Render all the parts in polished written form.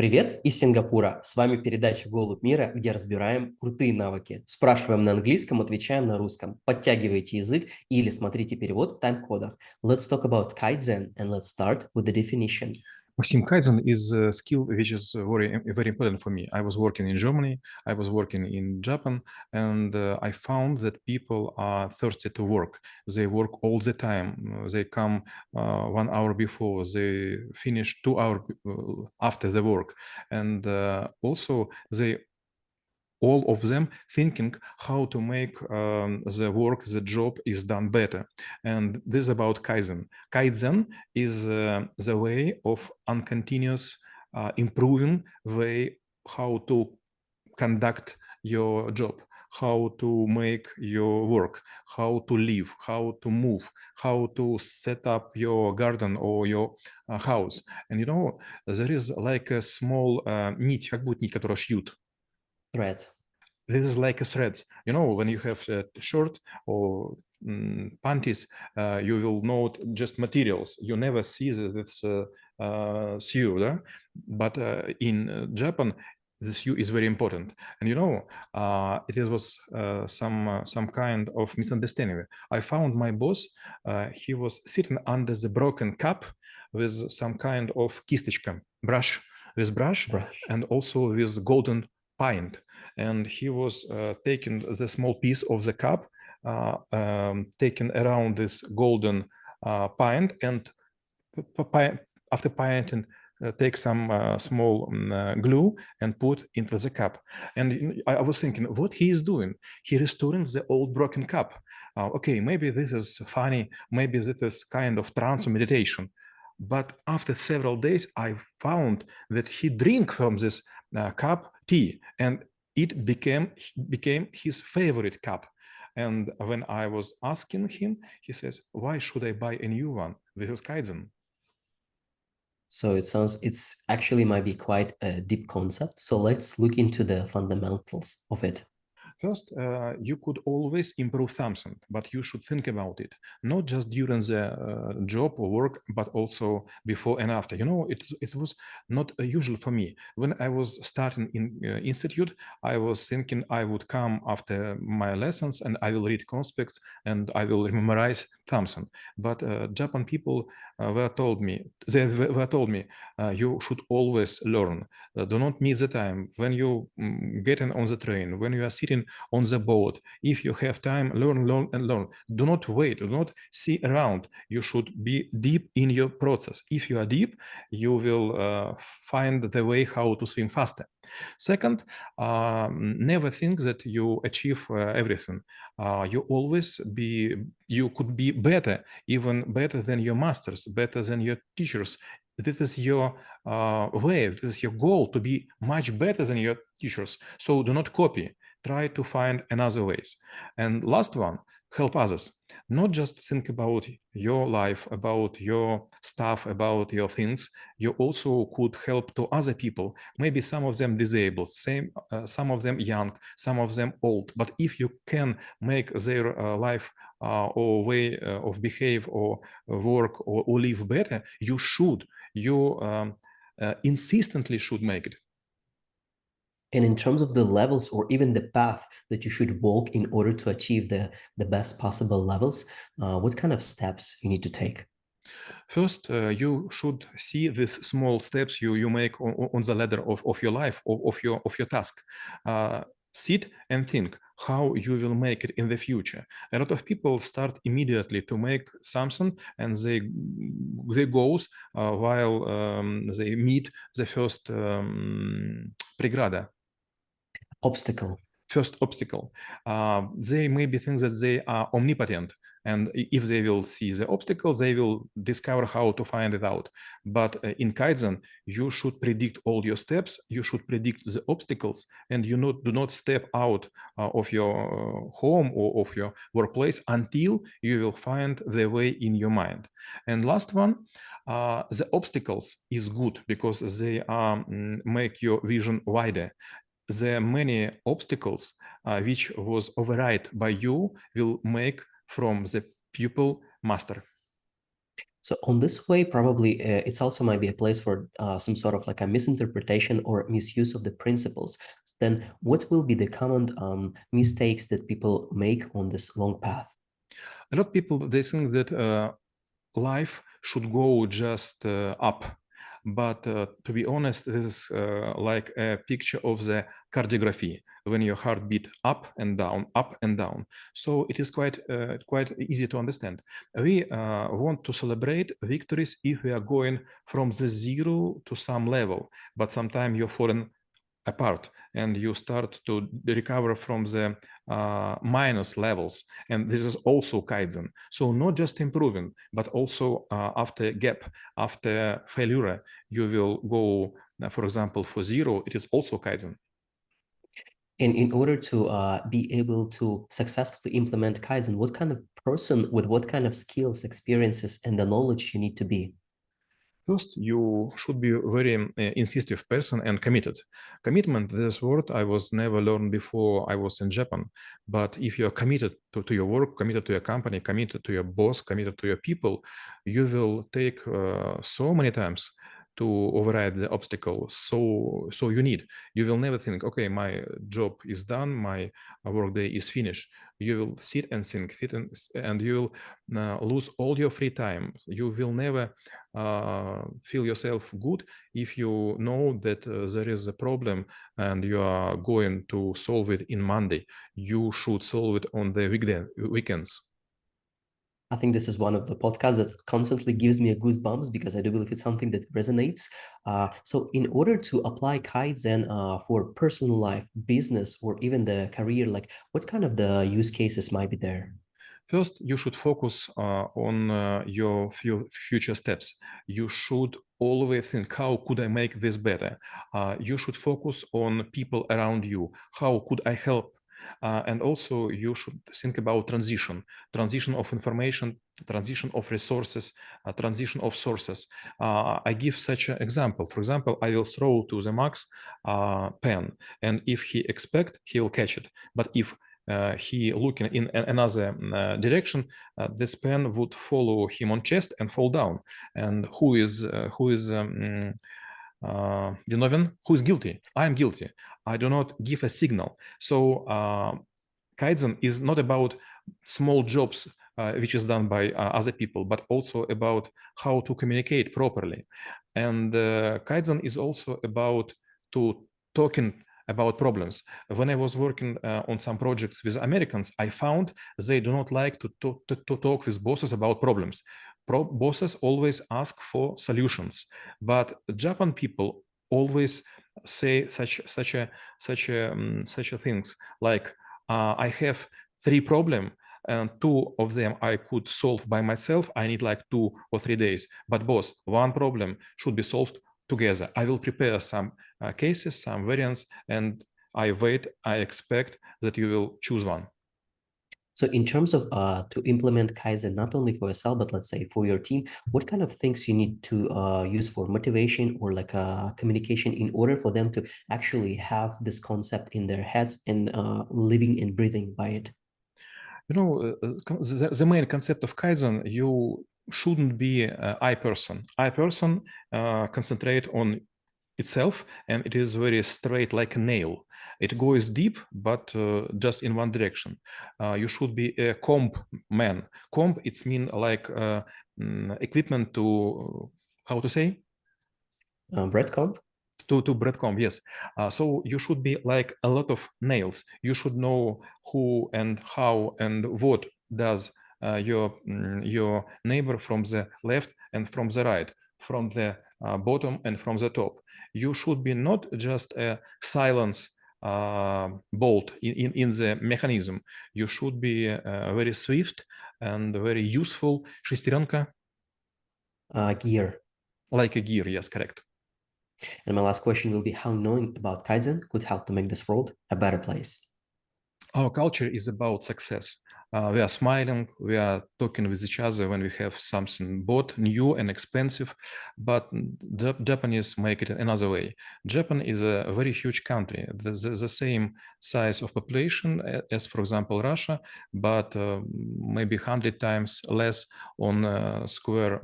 Привет из Сингапура. С вами передача «Голубь мира», где разбираем крутые навыки. Спрашиваем на английском, отвечаем на русском. Подтягивайте язык или смотрите перевод в тайм-кодах. Let's talk about Kaizen and let's start with the definition. Maxim, Kaizen is a skill which is very important for me. I was working in Germany, I was working in Japan, and I found that people are thirsty to work. They work all the time. They come 1 hour before, they finish 2 hours after the work. And also they all of them thinking how to make the work, the job is done better. And this is about Kaizen. Kaizen is the way of uncontinuous improving way how to conduct your job, how to make your work, how to live, how to move, how to set up your garden or your house. And you know, there is like a small нить, как будет нить, которую шьют. Threads. This is like a threads. You know, when you have a shirt or panties, you will note just materials. You never see that it's sewed. But in Japan, the sew is very important. And you know, it was some kind of misunderstanding. I found my boss. He was sitting under the broken cup with some kind of кисточка, brush, with brush. And also with golden pint. And he was taking the small piece of the cup, taking around this golden pint, and after pinting, take some small glue and put into the cup. And I was thinking, what he is doing? He restoring the old broken cup. Okay, maybe this is funny. Maybe this is kind of trance or meditation. But after several days, I found that he drink from this cup tea, and it became his favorite cup. And when I was asking him, he says, why should I buy a new one? This is Kaizen. So it's actually might be quite a deep concept. So let's look into the fundamentals of it. First, you could always improve something, but you should think about it, not just during the job or work, but also before and after. You know, it was not usual for me. When I was starting in institute, I was thinking I would come after my lessons and I will read conspects and I will memorize something. But Japan people were told me, you should always learn. Do not miss the time. When you getting on the train, when you are sitting on the boat, if you have time, learn and learn. Do not wait, do not see around. You should be deep in your process. If you are deep, you will find the way how to swim faster. Second, never think that you achieve everything. You could be better, even better than your masters, better than your teachers. This is your way, this is your goal, to be much better than your teachers. So do not copy. Try to find another ways. And last one, help others. Not just think about your life, about your stuff, about your things. You also could help to other people. Maybe some of them disabled, some of them young, some of them old. But if you can make their life or way of behave or work or live better, you should. You insistently should make it. And in terms of the levels or even the path that you should walk in order to achieve the best possible levels, what kind of steps you need to take? First, you should see these small steps you make on the ladder of your life, of your task. Sit and think how you will make it in the future. A lot of people start immediately to make something, and they goes while they meet the first преграда. Obstacle. First obstacle. They maybe think that they are omnipotent, and if they will see the obstacle, they will discover how to find it out. But in Kaizen, you should predict all your steps, you should predict the obstacles, and you do not step out of your home or of your workplace until you will find the way in your mind. And last one, the obstacles is good because they make your vision wider. The many obstacles which was override by you will make from the pupil master. So on this way, probably it's also might be a place for some sort of like a misinterpretation or misuse of the principles. Then what will be the common mistakes that people make on this long path? A lot of people, they think that life should go just up. But to be honest, this is like a picture of the cardiography when your heart beat up and down, up and down. So it is quite easy to understand. We want to celebrate victories if we are going from the zero to some level, but sometimes you're falling apart and you start to recover from the minus levels, and this is also Kaizen. So not just improving, but also after gap, after failure, you will go, for example, for zero. It is also Kaizen. And in order to be able to successfully implement Kaizen, what kind of person with what kind of skills, experiences, and the knowledge you need to be? First, you should be a very insistent person and committed. Commitment, this word I was never learned before I was in Japan. But if you're committed to your work, committed to your company, committed to your boss, committed to your people, you will take so many times to override the obstacle. So you will never think, okay, my job is done, my workday is finished. You will sit and think, and you will lose all your free time. You will never feel yourself good if you know that there is a problem and you are going to solve it in Monday. You should solve it on the weekends. I think this is one of the podcasts that constantly gives me a goosebumps because I do believe it's something that resonates. So in order to apply Kaizen for personal life, business, or even the career, like what kind of the use cases might be there? First, you should focus on your future steps. You should always think, how could I make this better? You should focus on people around you. How could I help? And also you should think about transition of information, transition of resources, transition of sources. I give such an example. For example, I will throw to the Max pen, and if he expect, he will catch it. But if he looking in another direction, this pen would follow him on chest and fall down. And who is who is guilty? I am guilty. I do not give a signal. So Kaizen is not about small jobs which is done by other people, but also about how to communicate properly. And Kaizen is also about to talking about problems. When I was working on some projects with Americans, I found they do not like to talk with bosses about problems. Bosses always ask for solutions, but Japan people always say such a things like I have 3 problems and 2 of them I could solve by myself. I need like 2 or 3 days. But boss, 1 problem should be solved together. I will prepare some cases, some variants, and I expect that you will choose one. So in terms of to implement Kaizen, not only for yourself, but let's say for your team, what kind of things you need to use for motivation or like communication in order for them to actually have this concept in their heads and living and breathing by it? You know, the main concept of Kaizen, you shouldn't be an I person. I person concentrate on itself, and it is very straight like a nail. It goes deep, but just in one direction. You should be a comb man. Comb, it's mean like equipment to, how to say? Breadcomb? To breadcomb, yes. So you should be like a lot of nails. You should know who and how and what does your neighbor from the left and from the right, from the bottom and from the top. You should be not just a silence bolt in the mechanism. You should be very swift and very useful. Шестеренка. Gear. Like a gear, yes, correct. And my last question will be how knowing about Kaizen could help to make this world a better place. Our culture is about success. We are smiling, we are talking with each other when we have something bought, new and expensive, but the Japanese make it another way. Japan is a very huge country, the same size of population as, for example, Russia, but maybe 100 times less on square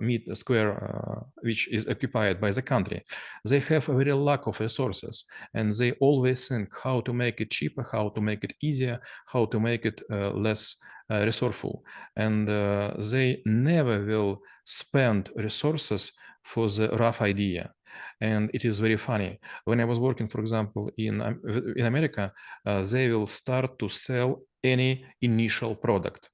which is occupied by the country. They have a very lack of resources, and they always think how to make it cheaper, how to make it easier, how to make it less resourceful, and they never will spend resources for the rough idea. And it is very funny. When I was working, for example, in America, they will start to sell any initial product.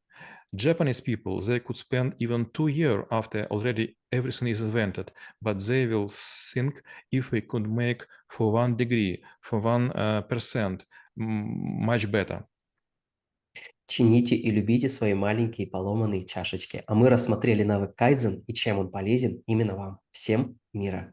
Japanese people, they could spend even 2 years after already everything is invented, but they will think if we could make for 1 degree, for 1% much better. Чините и любите свои маленькие поломанные чашечки. А мы рассмотрели навык Кайдзен и чем он полезен именно вам. Всем мира!